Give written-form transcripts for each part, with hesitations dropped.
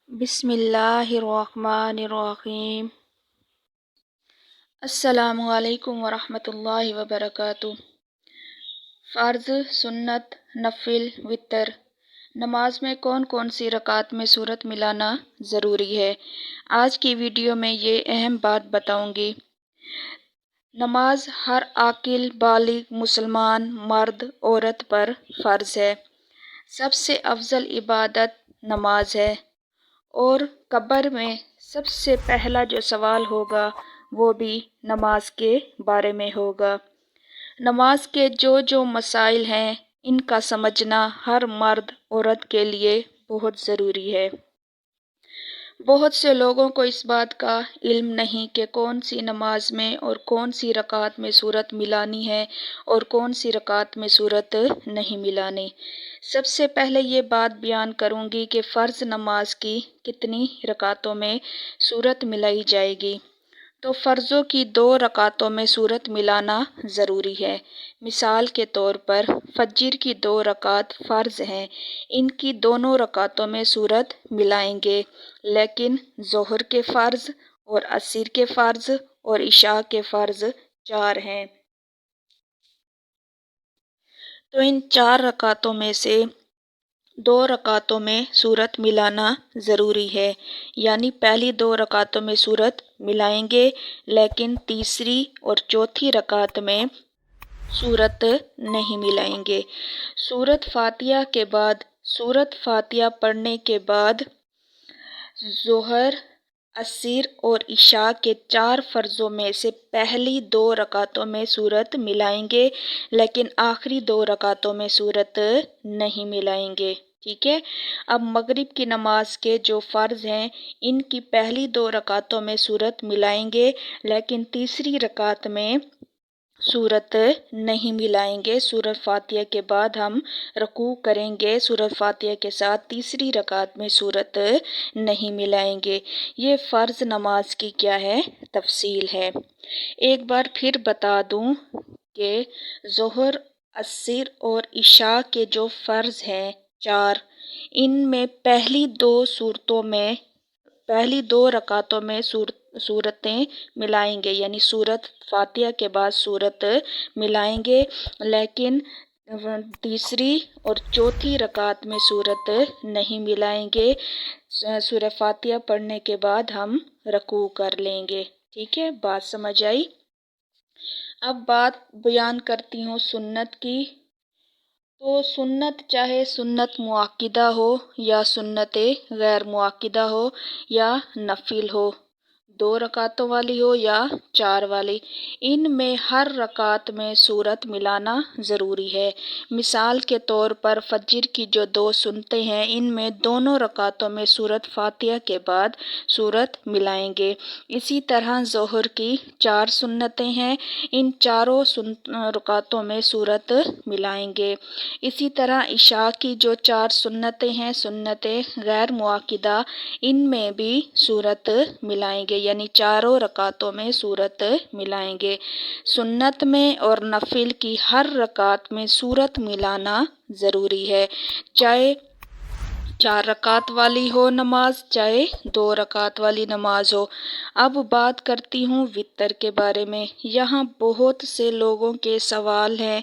بسم اللہ الرحمن الرحیم۔ السلام علیکم ورحمۃ اللہ وبرکاتہ۔ فرض، سنت، نفل، وتر۔ نماز میں کون کون سی رکعت میں سورت ملانا ضروری ہے؟ آج کی ویڈیو میں یہ اہم بات بتاؤں گی۔ نماز ہر عاقل بالغ مسلمان مرد عورت پر فرض ہے۔ سب سے افضل عبادت نماز ہے، اور قبر میں سب سے پہلا جو سوال ہوگا وہ بھی نماز کے بارے میں ہوگا۔ نماز کے جو مسائل ہیں ان کا سمجھنا ہر مرد عورت کے لیے بہت ضروری ہے۔ بہت سے لوگوں کو اس بات کا علم نہیں کہ کون سی نماز میں اور کون سی رکعت میں سورت ملانی ہے اور کون سی رکعت میں سورت نہیں ملانی۔ سب سے پہلے یہ بات بیان کروں گی کہ فرض نماز کی کتنی رکعتوں میں سورت ملائی جائے گی۔ تو فرضوں کی 2 رکعتوں میں سورت ملانا ضروری ہے۔ مثال کے طور پر فجر کی 2 رکعت فرض ہیں، ان کی دونوں رکعتوں میں سورت ملائیں گے، لیکن ظہر کے فرض اور عصر کے فرض اور عشاء کے فرض 4 ہیں۔ تو ان 4 رکعتوں میں سے 2 رکعتوں میں سورت ملانا ضروری ہے، یعنی پہلی 2 رکعتوں میں سورت ملائیں گے، لیکن تیسری اور چوتھی رکعت میں سورت نہیں ملائیں گے۔ سورت فاتحہ کے بعد سورت فاتحہ پڑھنے کے بعد ظہر، عصر اور عشاء کے 4 فرضوں میں سے پہلی 2 رکعتوں میں سورت ملائیں گے، لیکن آخری 2 رکعتوں میں سورت نہیں ملائیں گے۔ ٹھیک ہے۔ اب مغرب کی نماز کے جو فرض ہیں ان کی پہلی 2 رکعتوں میں سورت ملائیں گے، لیکن تیسری رکعت میں سورت نہیں ملائیں گے۔ سورت فاتحہ کے بعد ہم رکوع کریں گے، سورت فاتحہ کے ساتھ تیسری رکعت میں سورت نہیں ملائیں گے۔ یہ فرض نماز کی کیا ہے؟ تفصیل ہے۔ ایک بار پھر بتا دوں کہ ظہر، عصر اور عشاء کے جو فرض ہیں 4، ان میں پہلی 2 رکعتوں میں سورتیں ملائیں گے، یعنی سورت فاتحہ کے بعد سورت ملائیں گے، لیکن تیسری اور چوتھی رکعت میں سورت نہیں ملائیں گے۔ سورہ فاتحہ پڑھنے کے بعد ہم رکوع کر لیں گے۔ ٹھیک ہے، بات سمجھ آئی؟ اب بات بیان کرتی ہوں سنت کی۔ تو سنت چاہے سنت مؤکدہ ہو یا سنت غیر مؤکدہ ہو یا نفل ہو، 2 رکعتوں والی ہو یا 4 والی، ان میں ہر رکعت میں سورت ملانا ضروری ہے۔ مثال کے طور پر فجر کی جو 2 سنتیں ہیں ان میں دونوں رکعتوں میں سورت فاتحہ کے بعد سورت ملائیں گے۔ اسی طرح ظہر کی 4 سنتیں ہیں، ان چاروں رکعتوں میں سورت ملائیں گے۔ اسی طرح عشاء کی جو 4 سنتیں ہیں سنت غیر مؤکدہ، ان میں بھی سورت ملائیں گے، یعنی چاروں رکعتوں میں سورت ملائیں گے۔ سنت میں اور نفل کی ہر رکعت میں سورت ملانا ضروری ہے، چاہے 4 رکعت والی ہو نماز، چاہے 2 رکعت والی نماز ہو۔ اب بات کرتی ہوں وتر کے بارے میں۔ یہاں بہت سے لوگوں کے سوال ہیں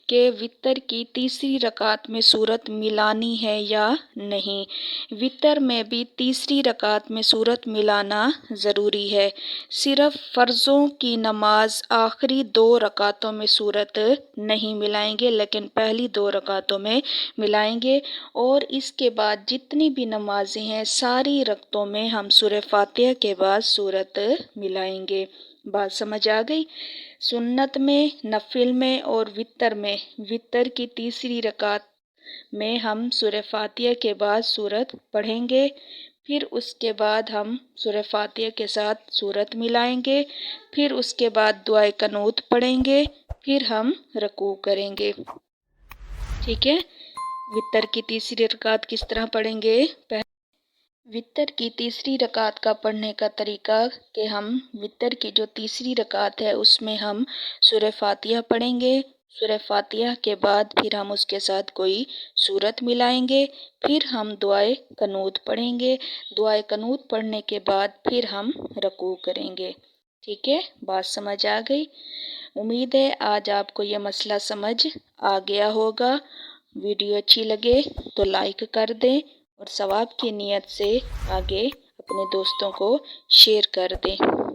کہ وتر کی تیسری رکعت میں سورت ملانی ہے یا نہیں۔ وتر میں بھی تیسری رکعت میں سورت ملانا ضروری ہے۔ صرف فرضوں کی نماز آخری 2 رکعتوں میں سورت نہیں ملائیں گے، لیکن پہلی 2 رکعتوں میں ملائیں گے، اور اس کے بعد جتنی بھی نمازیں ہیں ساری رکعتوں میں ہم سورہ فاتحہ کے بعد سورت ملائیں گے۔ بات سمجھ آ گئی؟ سنت میں، نفل میں اور وتر میں، وتر کی تیسری رکعت میں ہم سورہ فاتحہ کے بعد سورت پڑھیں گے، پھر اس کے بعد ہم سورہ فاتحہ کے ساتھ سورت ملائیں گے، پھر اس کے بعد دعائے قنوت پڑھیں گے، پھر ہم رکوع کریں گے۔ ٹھیک ہے۔ وتر کی تیسری رکعت کس طرح پڑھیں گے؟ وتر کی تیسری رکعت کا پڑھنے کا طریقہ کہ ہم وتر کی جو تیسری رکعت ہے اس میں ہم سورہ فاتحہ پڑھیں گے، سورہ فاتحہ کے بعد پھر ہم اس کے ساتھ کوئی سورت ملائیں گے، پھر ہم دعائے قنوت پڑھیں گے، دعائے قنوت پڑھنے کے بعد پھر ہم رکوع کریں گے۔ ٹھیک ہے، بات سمجھ آ گئی؟ امید ہے آج آپ کو یہ مسئلہ سمجھ آ گیا ہوگا۔ ویڈیو اچھی لگے تو لائک کر دیں اور ثواب کی نیت سے آگے اپنے دوستوں کو شیئر کر دیں۔